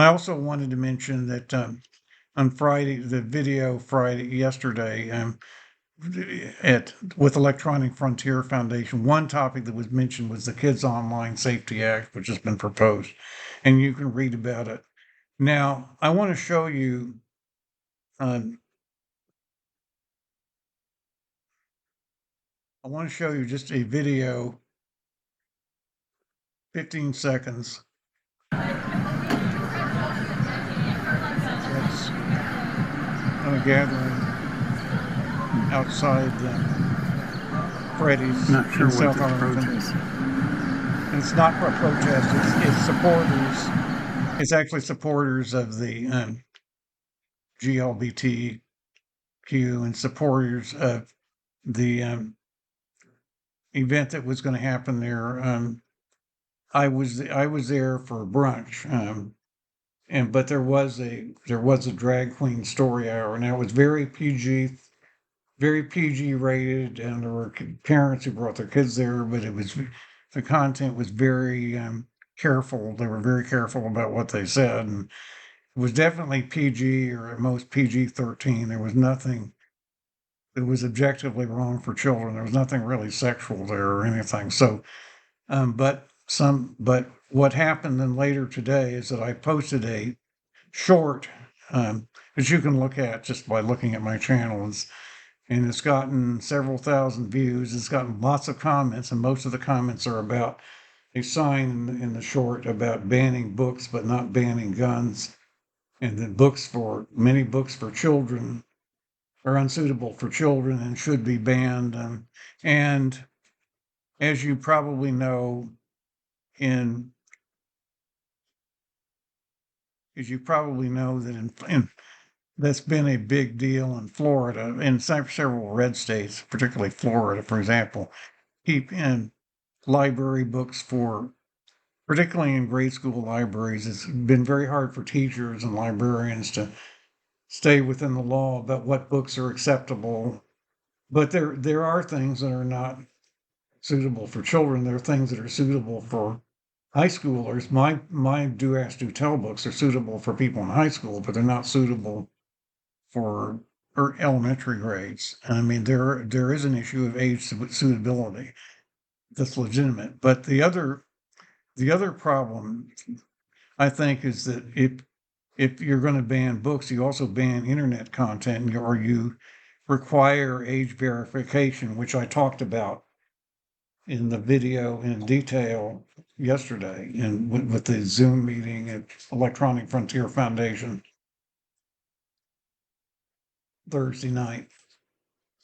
I also wanted to mention that on Friday, the video Friday yesterday, at with Electronic Frontier Foundation, one topic that was mentioned was the Kids Online Safety Act, which has been proposed, and you can read about it. Now, I want to show you. Um, I want to show you just a video, 15 seconds. That's on a gathering outside Freddy's Not sure in what South this Arlington. protest. And it's not a protest, it's supporters. It's actually supporters of the GLBTQ and supporters of the event that was going to happen there. I was there for brunch, but there was a drag queen story hour, and that was very PG rated, and there were parents who brought their kids there, but the content was very careful. They were very careful about what they said, and it was definitely PG or at most PG-13. There was nothing that was objectively wrong for children. There was nothing really sexual there or anything. So, but what happened then later today is that I posted a short, that you can look at just by looking at my channels, and it's gotten several thousand views. It's gotten lots of comments, and most of the comments are about a sign in the short about banning books but not banning guns, and that many books for children are unsuitable for children and should be banned. And as you probably know, in as you probably know that in that's been a big deal in Florida, in several red states, particularly Florida, for example, keep in library books for, particularly in grade school libraries. It's been very hard for teachers and librarians to stay within the law about what books are acceptable. But there are things that are not suitable for children. There are things that are suitable for high schoolers. My Do Ask Do Tell books are suitable for people in high school, but they're not suitable for elementary grades. And I mean, there is an issue of age suitability that's legitimate. But the other problem, I think, is that if you're going to ban books, you also ban internet content, or you require age verification, which I talked about in the video in detail yesterday, and with the Zoom meeting at Electronic Frontier Foundation Thursday night.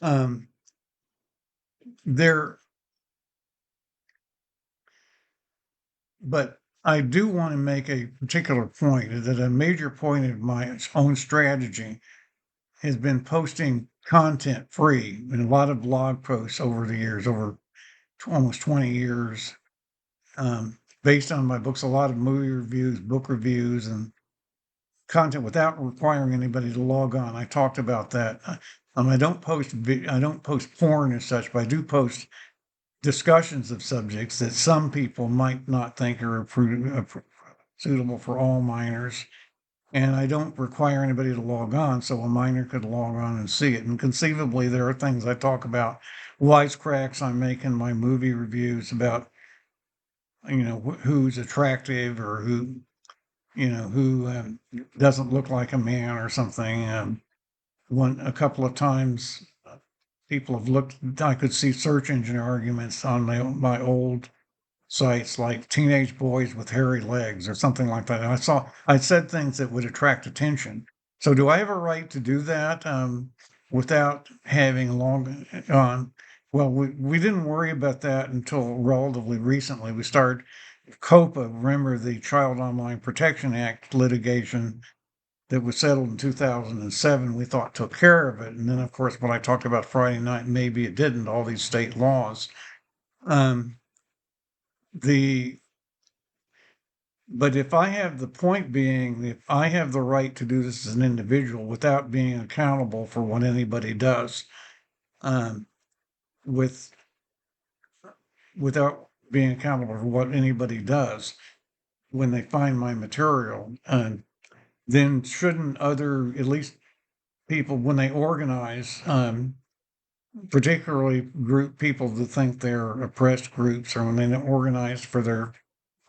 Um, there, but I do want to make a particular point, that a major point of my own strategy has been posting content free in a lot of blog posts over the years, over almost 20 years, based on my books, a lot of movie reviews, book reviews, and content without requiring anybody to log on. I talked about that. I don't post porn as such, but I do post discussions of subjects that some people might not think are suitable for all minors. And I don't require anybody to log on, so a minor could log on and see it. And conceivably, there are things I talk about, wisecracks I make in my movie reviews about, who's attractive, or who doesn't look like a man or something. A couple of times, people have looked. I could see search engine arguments on my old sites, like teenage boys with hairy legs or something like that. And I said things that would attract attention. So do I have a right to do that without having long on? Well, we didn't worry about that until relatively recently. We started COPA, remember the Child Online Protection Act litigation that was settled in 2007, we thought took care of it. And then, of course, when I talked about Friday night, maybe it didn't, all these state laws. Um, the But if I have the point being, if I have the right to do this as an individual without being accountable for what anybody does, um, with without being accountable for what anybody does, when they find my material, then shouldn't other, at least people, when they organize, particularly group people that think they're oppressed groups, or when they organize for their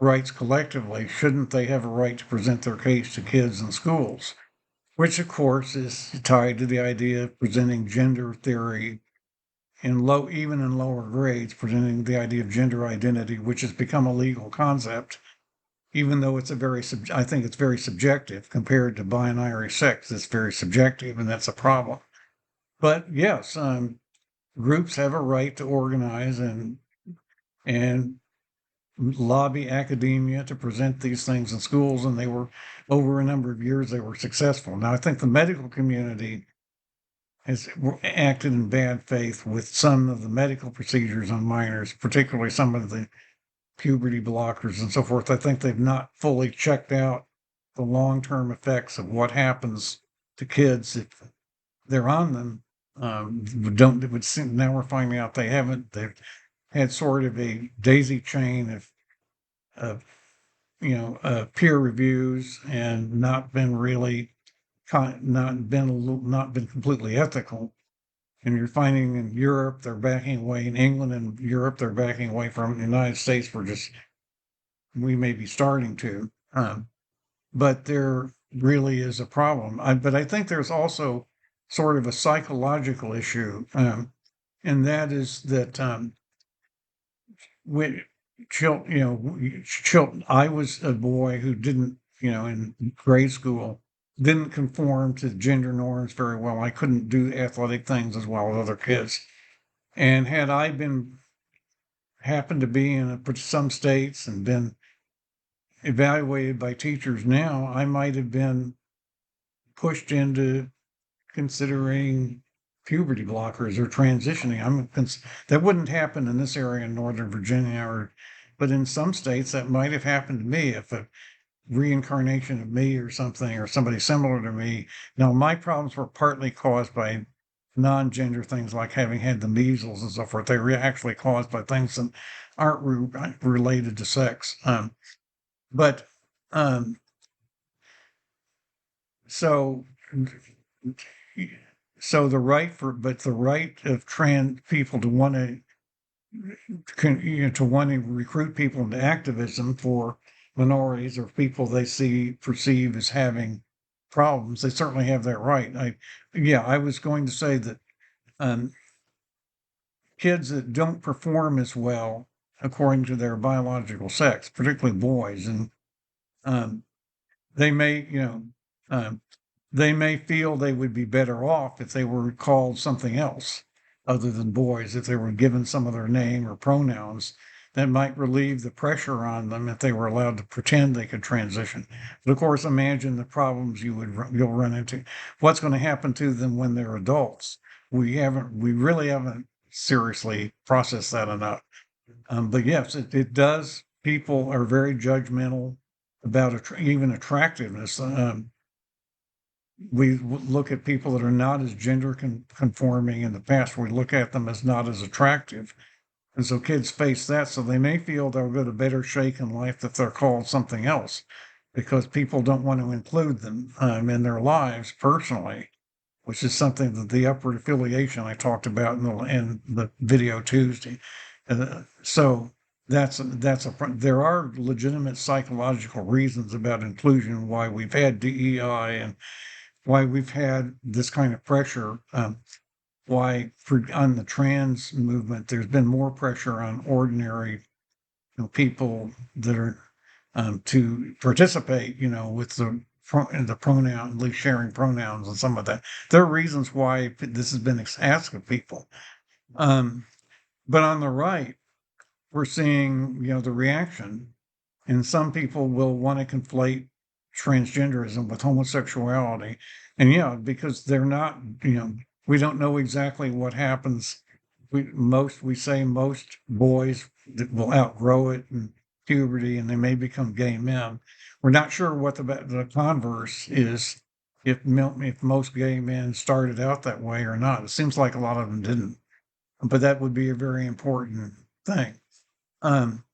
rights collectively, shouldn't they have a right to present their case to kids in schools? Which, of course, is tied to the idea of presenting gender theory in even in lower grades, presenting the idea of gender identity, which has become a legal concept, even though it's I think it's very subjective compared to binary sex. It's very subjective, and that's a problem. But yes, groups have a right to organize and lobby academia to present these things in schools, and they were, over a number of years, they were successful. Now, I think the medical community has acted in bad faith with some of the medical procedures on minors, particularly some of the puberty blockers and so forth. I think they've not fully checked out the long-term effects of what happens to kids if they're on them. Don't it would seem now we're finding out they haven't. They've had sort of a daisy chain of peer reviews and not been really not been completely ethical. And you're finding in Europe they're backing away. In England and Europe they're backing away from the United States. We may be starting to, but there really is a problem. But I think there's also sort of a psychological issue, and that is that we I was a boy who didn't, in grade school, didn't conform to gender norms very well. I couldn't do athletic things as well as other kids. And had I been happened to be in some states and been evaluated by teachers now, I might have been pushed into considering puberty blockers or transitioning. That wouldn't happen in this area in Northern Virginia, but in some states that might have happened to me if a reincarnation of me or something or somebody similar to me. Now, my problems were partly caused by non-gender things like having had the measles and so forth. They were actually caused by things that aren't related to sex. But um, so so the right of trans people to want to recruit people into activism for minorities or people they perceive as having problems, they certainly have that right. I was going to say that um, kids that don't perform as well according to their biological sex, particularly boys, and um, they may, um, they may feel they would be better off if they were called something else other than boys, if they were given some other name or pronouns that might relieve the pressure on them if they were allowed to pretend they could transition. But of course, imagine the problems you'll run into. What's going to happen to them when they're adults? We really haven't seriously processed that enough. But yes, it does. People are very judgmental about even attractiveness. We look at people that are not as gender conforming in the past. We look at them as not as attractive. And so kids face that. So they may feel they'll get a better shake in life if they're called something else because people don't want to include them in their lives personally, which is something that the upward affiliation I talked about in the video Tuesday. So there are legitimate psychological reasons about inclusion, why we've had DEI and why we've had this kind of pressure. Why on the trans movement, there's been more pressure on ordinary people that are to participate, with the pronoun, at least sharing pronouns and some of that. There are reasons why this has been asked of people. But on the right, we're seeing, the reaction, and some people will want to conflate transgenderism with homosexuality. And yeah, because they're not, we don't know exactly what happens. We say most boys that will outgrow it in puberty and they may become gay men. We're not sure what the converse is, if most gay men started out that way or not. It seems like a lot of them didn't, but that would be a very important thing. Um,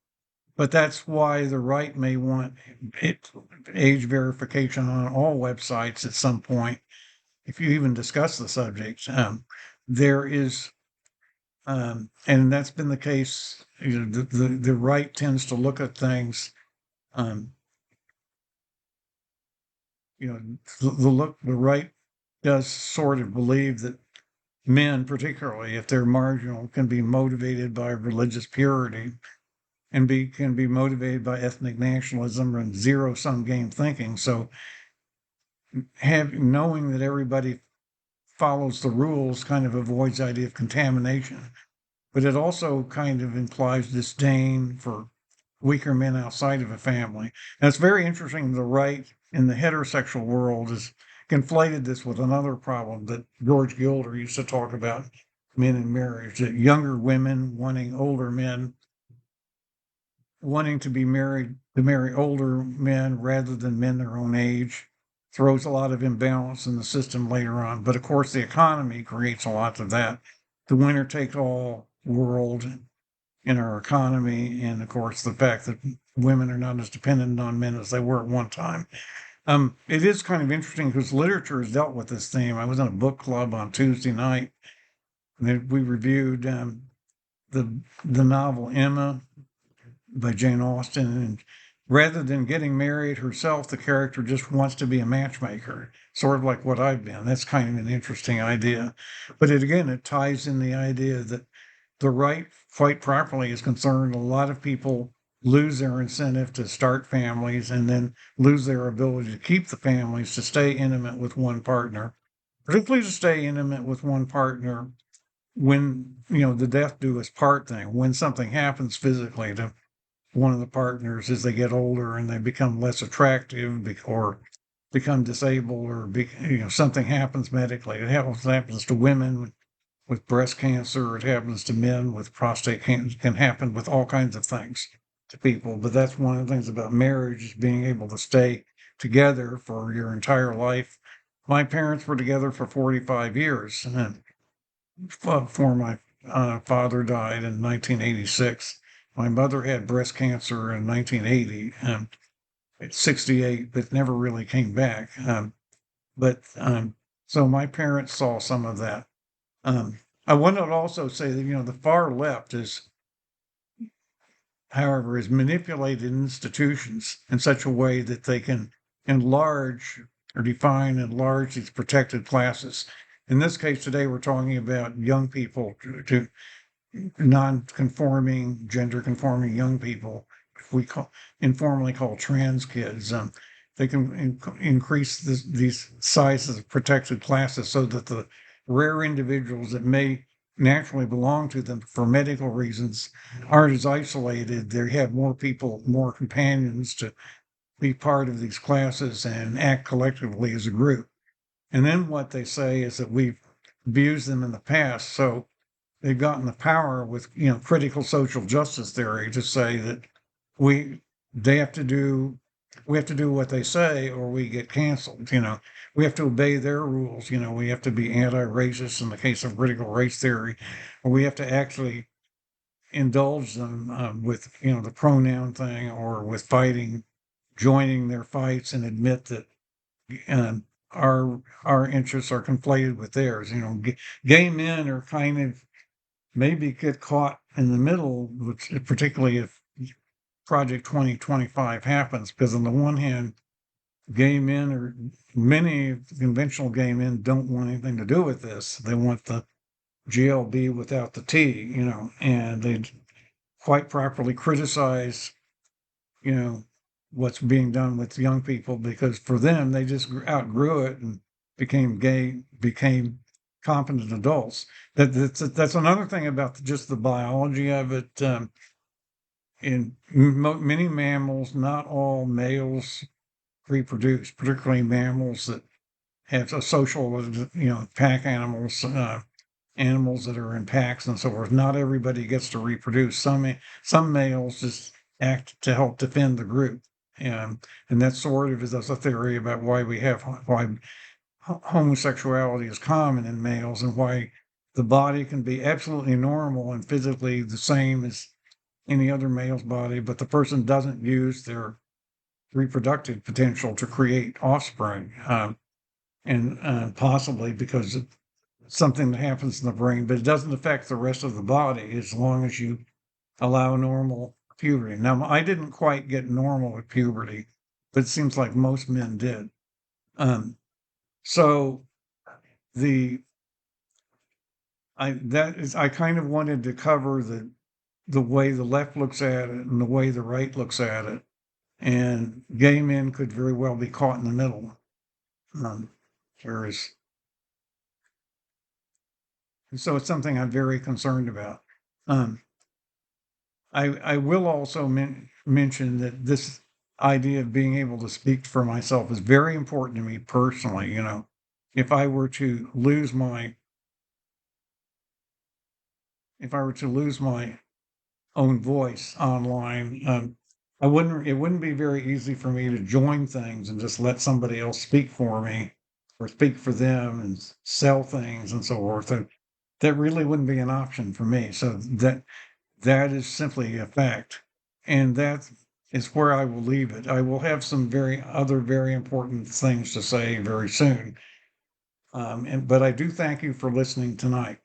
But that's why the right may want it, age verification on all websites at some point, if you even discuss the subject. There is, and that's been the case. You know, the right tends to look at things. Um, you know, the right does sort of believe that men, particularly if they're marginal, can be motivated by religious purity and can be motivated by ethnic nationalism and zero sum game thinking. So knowing that everybody follows the rules kind of avoids the idea of contamination. But it also kind of implies disdain for weaker men outside of a family. And it's very interesting. The right in the heterosexual world has conflated this with another problem that George Gilder used to talk about men in marriage, that younger women wanting older men, wanting to be married, to marry older men rather than men their own age, throws a lot of imbalance in the system later on. But of course, the economy creates a lot of that. The winner take all world in our economy, and of course, the fact that women are not as dependent on men as they were at one time. It is kind of interesting because literature has dealt with this theme. I was in a book club on Tuesday night, and we reviewed the novel Emma by Jane Austen. And rather than getting married herself, the character just wants to be a matchmaker, sort of like what I've been. That's kind of an interesting idea. But it ties in the idea that the right, quite properly, is concerned a lot of people lose their incentive to start families and then lose their ability to keep the families, to stay intimate with one partner, particularly to stay intimate with one partner when, the death do us part thing, when something happens physically to one of the partners as they get older and they become less attractive or become disabled or something happens medically. It happens to women with breast cancer. It happens to men with prostate cancer. Can happen with all kinds of things to people. But that's one of the things about marriage, is being able to stay together for your entire life. My parents were together for 45 years, and before my father died in 1986. My mother had breast cancer in 1980, at 68, but never really came back. But so my parents saw some of that. Um, I want to also say that, the far left however, is manipulated institutions in such a way that they can enlarge or define and enlarge these protected classes. In this case today, we're talking about young people, to non-conforming, gender-conforming young people, we informally call trans kids. They can increase these sizes of protected classes so that the rare individuals that may naturally belong to them for medical reasons aren't as isolated. They have more people, more companions to be part of these classes and act collectively as a group. And then what they say is that we've abused them in the past. So they've gotten the power with, critical social justice theory to say that we they have to do we have to do what they say or we get canceled. We have to obey their rules. We have to be anti-racist in the case of critical race theory, or we have to actually indulge them with, the pronoun thing, or with joining their fights and admit that um, our interests are conflated with theirs. Gay men are kind of maybe get caught in the middle, which particularly if Project 2025 happens, because on the one hand, many conventional gay men don't want anything to do with this. They want the GLB without the T, and they quite properly criticize, you know, what's being done with young people, because for them, they just outgrew it and became competent adults. That's another thing about just the biology of it. In many mammals, not all males reproduce, particularly mammals that have a social, pack animals, animals that are in packs and so forth. Not everybody gets to reproduce. Some males just act to help defend the group, and that sort of is a theory about why homosexuality is common in males, and why the body can be absolutely normal and physically the same as any other male's body, but the person doesn't use their reproductive potential to create offspring, and possibly because of something that happens in the brain, but it doesn't affect the rest of the body as long as you allow normal puberty. Now, I didn't quite get normal at puberty, but it seems like most men did. So the I kind of wanted to cover the way the left looks at it and the way the right looks at it, and gay men could very well be caught in the middle. Um, whereas, so it's something I'm very concerned about. Um, I will also mention that this idea of being able to speak for myself is very important to me personally. You know, if I were to lose my if I were to lose my own voice online, I wouldn't. It wouldn't be very easy for me to join things and just let somebody else speak for me or speak for them and sell things and so forth. That really wouldn't be an option for me. So that is simply a fact, and that is where I will leave it. I will have some very important things to say very soon. But I do thank you for listening tonight.